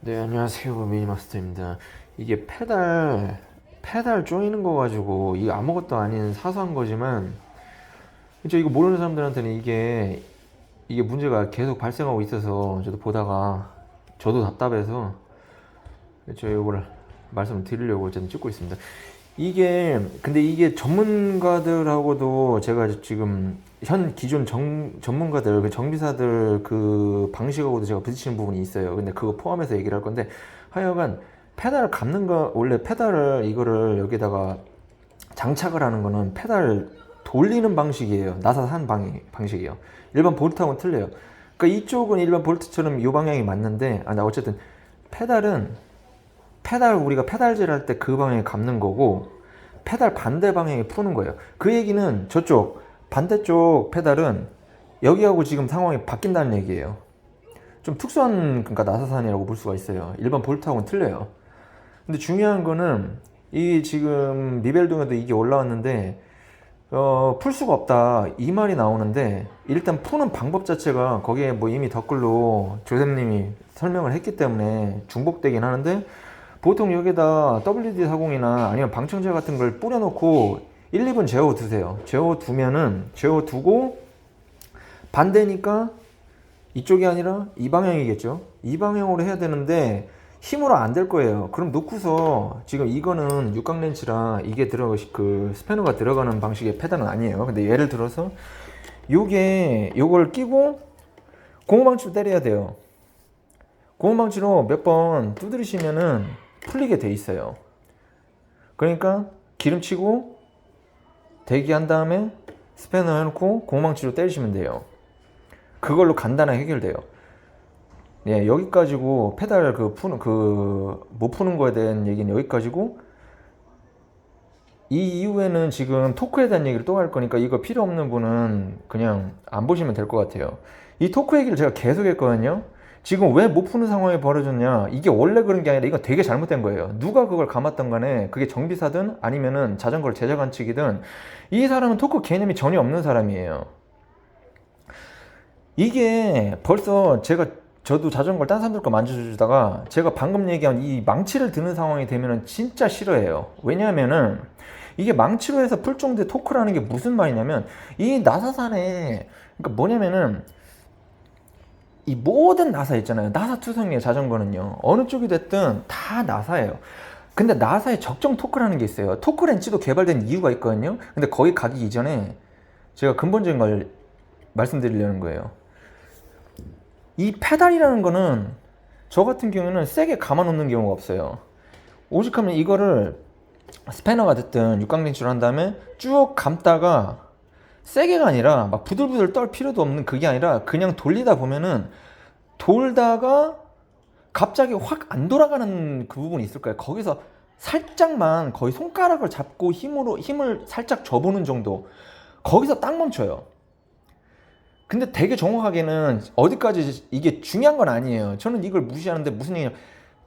네, 안녕하세요. 미니마스터입니다. 이게 페달 조이는 거 가지고 이게 아무것도 아닌 사소한 거지만 진짜 이거 모르는 사람들한테는 이게 문제가 계속 발생하고 있어서 저도 보다가 저도 답답해서 저 이거를 말씀을 드리려고 어쨌든 찍고 있습니다. 근데 이게 전문가들하고도 제가 지금 현 기존 전문가들, 그 정비사들 그 방식하고도 제가 부딪히는 부분이 있어요. 근데 그거 포함해서 얘기를 할 건데, 하여간 페달을 감는 거, 원래 페달을 이거를 여기다가 장착을 하는 거는 페달 돌리는 방식이에요. 나사 한 방식이에요. 일반 볼트하고는 틀려요. 그러니까 이쪽은 일반 볼트처럼 이 방향이 맞는데, 나 어쨌든 페달은 우리가 페달질 할 때 그 방향에 감는 거고, 페달 반대 방향에 푸는 거예요. 그 얘기는 저쪽 반대쪽 페달은 여기하고 지금 상황이 바뀐다는 얘기예요. 좀 특수한, 그러니까 나사산이라고 볼 수가 있어요. 일반 볼트하고는 틀려요. 근데 중요한 거는 이 지금 리벨동에도 이게 올라왔는데 풀 수가 없다 이 말이 나오는데, 일단 푸는 방법 자체가 거기에 뭐 이미 댓글로 조셉님이 설명을 했기 때문에 중복되긴 하는데, 보통 여기다 WD-40이나 아니면 방청제 같은 걸 뿌려놓고 1, 2분 재워두세요. 재워두고 반대니까 이쪽이 아니라 이 방향이겠죠. 이 방향으로 해야 되는데 힘으로 안 될 거예요. 그럼 놓고서, 지금 이거는 육각 렌치라 이게 그 스패너가 들어가는 방식의 페달은 아니에요. 근데 예를 들어서 요걸 끼고 고무망치로 때려야 돼요. 고무망치로 몇 번 두드리시면은 풀리게 돼 있어요. 그러니까 기름치고 대기한 다음에 스패너 해놓고 고무망치로 때리시면 돼요. 그걸로 간단하게 해결돼요. 예, 여기까지고 페달 못 푸는 거에 대한 얘기는 여기까지고, 이 이후에는 지금 토크에 대한 얘기를 또 할 거니까 이거 필요 없는 분은 그냥 안 보시면 될 것 같아요. 이 토크 얘기를 제가 계속 했거든요. 지금 왜 못 푸는 상황이 벌어졌냐, 이게 원래 그런 게 아니라 이건 되게 잘못된 거예요. 누가 그걸 감았던 간에 그게 정비사든 아니면은 자전거를 제작한 측이든 이 사람은 토크 개념이 전혀 없는 사람이에요. 이게 벌써 저도 자전거를 딴 사람들 거 만져주다가 제가 방금 얘기한 이 망치를 드는 상황이 되면은 진짜 싫어해요. 왜냐하면은 이게 망치로 해서 풀 정도의 토크라는 게 무슨 말이냐면, 이 나사산에, 그러니까 뭐냐면은 이 모든 나사 있잖아요. 나사 투성이에요. 자전거는요. 어느 쪽이 됐든 다 나사예요. 근데 나사에 적정 토크라는 게 있어요. 토크 렌치도 개발된 이유가 있거든요. 근데 거기 가기 이전에 제가 근본적인 걸 말씀드리려는 거예요. 이 페달이라는 거는 저 같은 경우는 세게 감아 놓는 경우가 없어요. 오직하면 이거를 스패너가 됐든 육각렌치로 한 다음에 쭉 감다가, 세게가 아니라 막 부들부들 떨 필요도 없는 그게 아니라 그냥 돌리다 보면은, 돌다가 갑자기 확 안 돌아가는 그 부분이 있을 거예요. 거기서 살짝만, 거의 손가락을 잡고 힘을 살짝 줘보는 정도, 거기서 딱 멈춰요. 근데 되게 정확하게는 어디까지, 이게 중요한 건 아니에요. 저는 이걸 무시하는데, 무슨 얘기냐,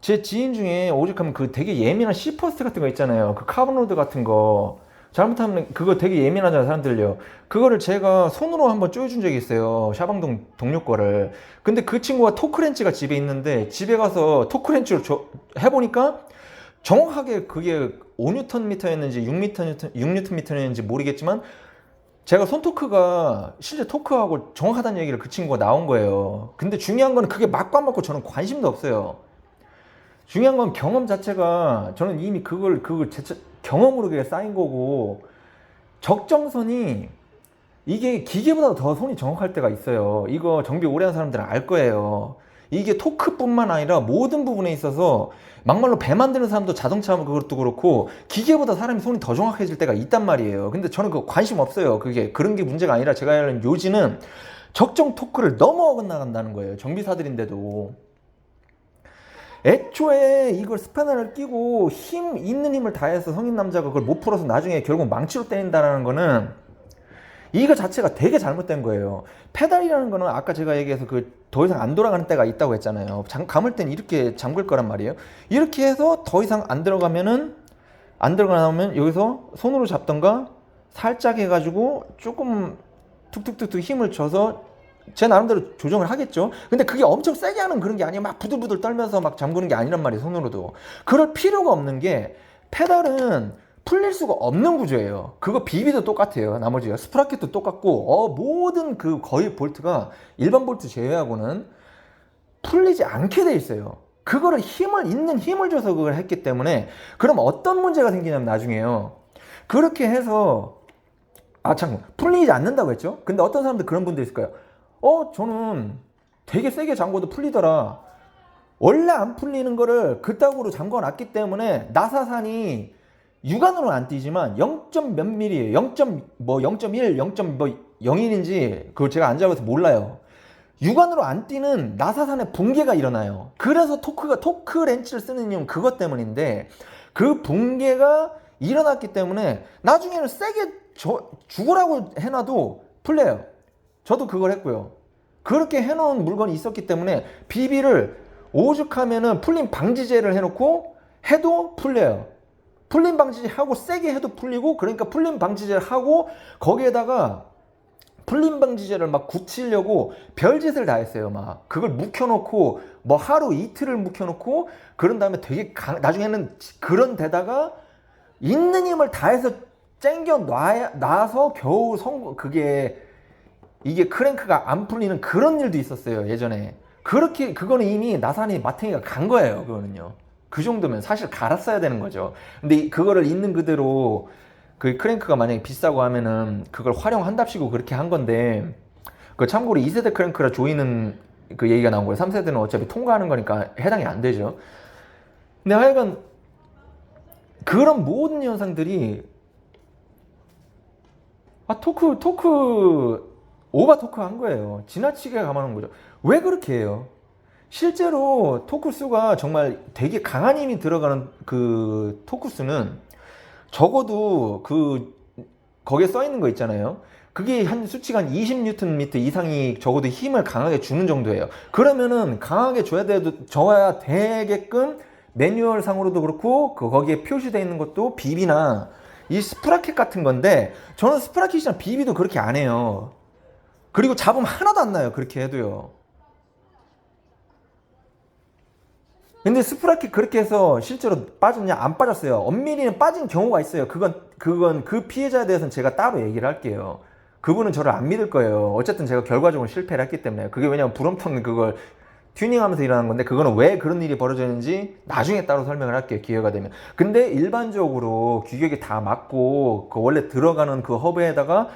제 지인 중에 오직하면 그 되게 예민한 C퍼스트 같은 거 있잖아요. 그 카본로드 같은 거 잘못하면 그거 되게 예민하잖아요, 사람들요. 그거를 제가 손으로 한번 쪼여준 적이 있어요, 샤방동 동료 거를. 근데 그 친구가 토크렌치가 집에 있는데 집에 가서 토크렌치로 해보니까 정확하게 그게 5Nm였는지 6Nm였는지 모르겠지만, 제가 손토크가 실제 토크하고 정확하다는 얘기를 그 친구가 나온 거예요. 근데 중요한 건 그게 맞고 안 맞고 저는 관심도 없어요. 중요한 건 경험 자체가, 저는 이미 그걸 경험으로 그게 쌓인 거고, 적정선이, 이게 기계보다 더 손이 정확할 때가 있어요. 이거 정비 오래 한 사람들은 알 거예요. 이게 토크뿐만 아니라 모든 부분에 있어서, 막말로 배 만드는 사람도 자동차 그것도 그렇고 기계보다 사람이 손이 더 정확해질 때가 있단 말이에요. 근데 저는 그거 관심 없어요. 그런 게 문제가 아니라, 제가 하는 요지는 적정 토크를 넘어 어긋나간다는 거예요, 정비사들인데도. 애초에 이걸 스패너를 끼고 있는 힘을 다해서 성인 남자가 그걸 못 풀어서 나중에 결국 망치로 때린다는 거는, 이거 자체가 되게 잘못된 거예요. 페달이라는 거는 아까 제가 얘기해서 더 이상 안 돌아가는 때가 있다고 했잖아요. 감을 땐 이렇게 잠글 거란 말이에요. 이렇게 해서 더 이상 안 들어가면 여기서 손으로 잡던가 살짝 해가지고 조금 툭툭툭툭 힘을 줘서 제 나름대로 조정을 하겠죠. 근데 그게 엄청 세게 하는 그런 게 아니에요. 막 부들부들 떨면서 막 잠그는 게 아니란 말이에요, 손으로도. 그럴 필요가 없는 게, 페달은 풀릴 수가 없는 구조예요. 그거 비비도 똑같아요. 나머지가 스프라켓도 똑같고, 모든 그 거의 볼트가 일반 볼트 제외하고는 풀리지 않게 돼 있어요. 그거를 있는 힘을 줘서 그걸 했기 때문에. 그럼 어떤 문제가 생기냐면 나중에요, 그렇게 해서 참 풀리지 않는다고 했죠. 근데 어떤 사람들 그런 분들 있을 거예요. 저는 되게 세게 잠궈도 풀리더라. 원래 안 풀리는 거를 그따구로 잠궈 놨기 때문에, 나사산이 육안으로는 안 띄지만 0. 몇 밀리예요. 0.1, 0.01인지 그걸 제가 안 잡아서 몰라요. 육안으로 안 띄는 나사산의 붕괴가 일어나요. 그래서 토크 렌치를 쓰는 이유는 그것 때문인데, 그 붕괴가 일어났기 때문에 나중에는 세게 죽으라고 해놔도 풀려요. 저도 그걸 했고요. 그렇게 해놓은 물건이 있었기 때문에, 비비를 오죽하면은 풀림 방지제를 해놓고 해도 풀려요. 풀림 방지제 하고 세게 해도 풀리고, 그러니까 풀림 방지제를 하고 거기에다가 풀림 방지제를 막 굳히려고 별짓을 다 했어요. 막 그걸 묵혀놓고 뭐 하루 이틀을 묵혀놓고, 그런 다음에 나중에는 그런 데다가 있는 힘을 다해서 쨍겨 놔서 겨우 이게 크랭크가 안 풀리는 그런 일도 있었어요, 예전에. 그거는 이미 나산이 마탱이가 간 거예요. 그거는요. 그 정도면 사실 갈았어야 되는 거죠. 근데 그거를 있는 그대로, 그 크랭크가 만약에 비싸고 하면은 그걸 활용한답시고 그렇게 한 건데, 그 참고로 2세대 크랭크라 조이는 그 얘기가 나온 거예요. 3세대는 어차피 통과하는 거니까 해당이 안 되죠. 근데 하여간 그런 모든 현상들이, 오버 토크 한 거예요. 지나치게 감안한 거죠. 왜 그렇게 해요? 실제로 토크수가 정말 되게 강한 힘이 들어가는 그 토크수는, 적어도 거기에 써 있는 거 있잖아요. 그게 한 수치가 한 20Nm 이상이 적어도 힘을 강하게 주는 정도예요. 그러면은 강하게 줘야 되게끔 매뉴얼 상으로도 그렇고, 거기에 표시되어 있는 것도 비비나 이 스프라켓 같은 건데, 저는 스프라켓이나 비비도 그렇게 안 해요. 그리고 잡음 하나도 안 나요, 그렇게 해도요. 근데 스프라켓 그렇게 해서 실제로 빠졌냐? 안 빠졌어요. 엄밀히는 빠진 경우가 있어요. 그건 그 피해자에 대해서는 제가 따로 얘기를 할게요. 그분은 저를 안 믿을 거예요. 어쨌든 제가 결과적으로 실패를 했기 때문에. 그게 왜냐면 브롬톤 그걸 튜닝하면서 일어나는 건데, 그거는 왜 그런 일이 벌어졌는지 나중에 따로 설명을 할게요, 기회가 되면. 근데 일반적으로 규격이 다 맞고 그 원래 들어가는 그 허브에다가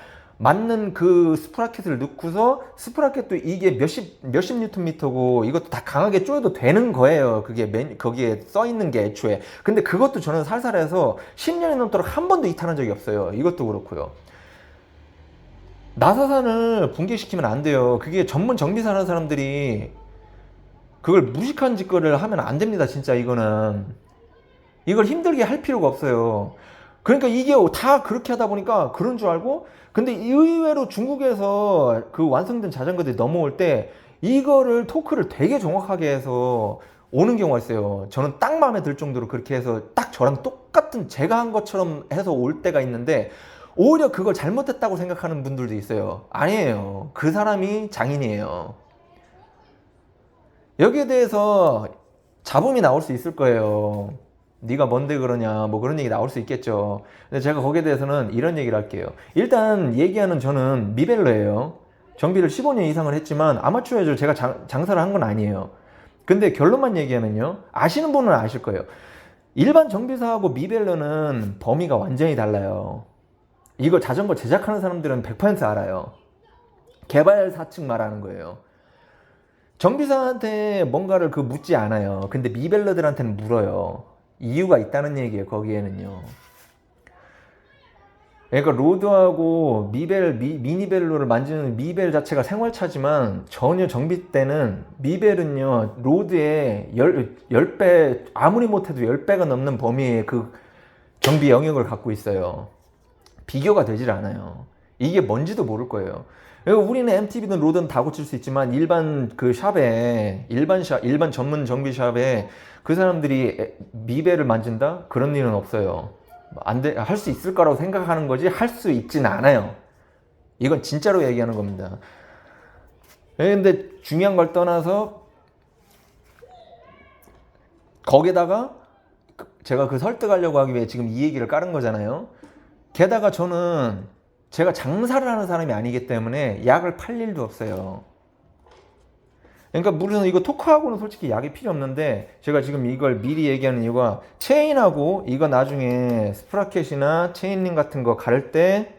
맞는 그 스프라켓을 넣고서, 스프라켓도 이게 몇십 뉴턴미터고 이것도 다 강하게 쪼여도 되는 거예요. 거기에 써 있는 게 애초에. 근데 그것도 저는 살살해서 10년이 넘도록 한 번도 이탈한 적이 없어요. 이것도 그렇고요. 나사산을 붕괴시키면 안 돼요. 그게 전문 정비사 하는 사람들이 그걸 무식한 짓거리를 하면 안 됩니다. 진짜 이거는. 이걸 힘들게 할 필요가 없어요. 그러니까 이게 다 그렇게 하다 보니까 그런 줄 알고, 근데 의외로 중국에서 그 완성된 자전거들이 넘어올 때 이거를 토크를 되게 정확하게 해서 오는 경우가 있어요. 저는 딱 마음에 들 정도로 그렇게 해서 딱 저랑 똑같은 제가 한 것처럼 해서 올 때가 있는데, 오히려 그걸 잘못했다고 생각하는 분들도 있어요. 아니에요. 그 사람이 장인이에요. 여기에 대해서 잡음이 나올 수 있을 거예요. 네가 뭔데 그러냐, 뭐 그런 얘기 나올 수 있겠죠. 근데 제가 거기에 대해서는 이런 얘기를 할게요. 일단 얘기하는 저는 미벨러예요. 정비를 15년 이상을 했지만 아마추어죠. 제가 장사를 한 건 아니에요. 근데 결론만 얘기하면요, 아시는 분은 아실 거예요. 일반 정비사하고 미벨러는 범위가 완전히 달라요. 이걸 자전거 제작하는 사람들은 100% 알아요. 개발사 측 말하는 거예요. 정비사한테 뭔가를 묻지 않아요. 근데 미벨러들한테는 물어요. 이유가 있다는 얘기예요, 거기에는요. 그러니까 로드하고 미니벨로를 만지는 미벨 자체가 생활차지만, 전혀 정비 때는 미벨은요, 로드에 10배, 아무리 못해도 10배가 넘는 범위의 그 정비 영역을 갖고 있어요. 비교가 되질 않아요. 이게 뭔지도 모를 거예요. 우리는 MTB든 로드는 다 고칠 수 있지만, 일반 전문 정비샵에 그 사람들이 미벨을 만진다? 그런 일은 없어요. 할 수 있을 거라고 생각하는 거지 할 수 있지는 않아요. 이건 진짜로 얘기하는 겁니다. 근데 중요한 걸 떠나서 거기다가 제가 그 설득하려고 하기 위해 지금 이 얘기를 깔은 거잖아요. 게다가 저는 제가 장사를 하는 사람이 아니기 때문에 약을 팔 일도 없어요. 그러니까 물론 이거 토크하고는 솔직히 약이 필요 없는데 제가 지금 이걸 미리 얘기하는 이유가 체인하고 이거 나중에 스프라켓이나 체인링 같은 거 갈 때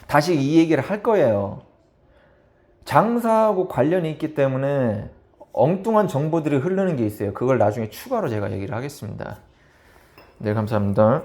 다시 이 얘기를 할 거예요. 장사하고 관련이 있기 때문에 엉뚱한 정보들이 흐르는 게 있어요. 그걸 나중에 추가로 제가 얘기를 하겠습니다. 네, 감사합니다.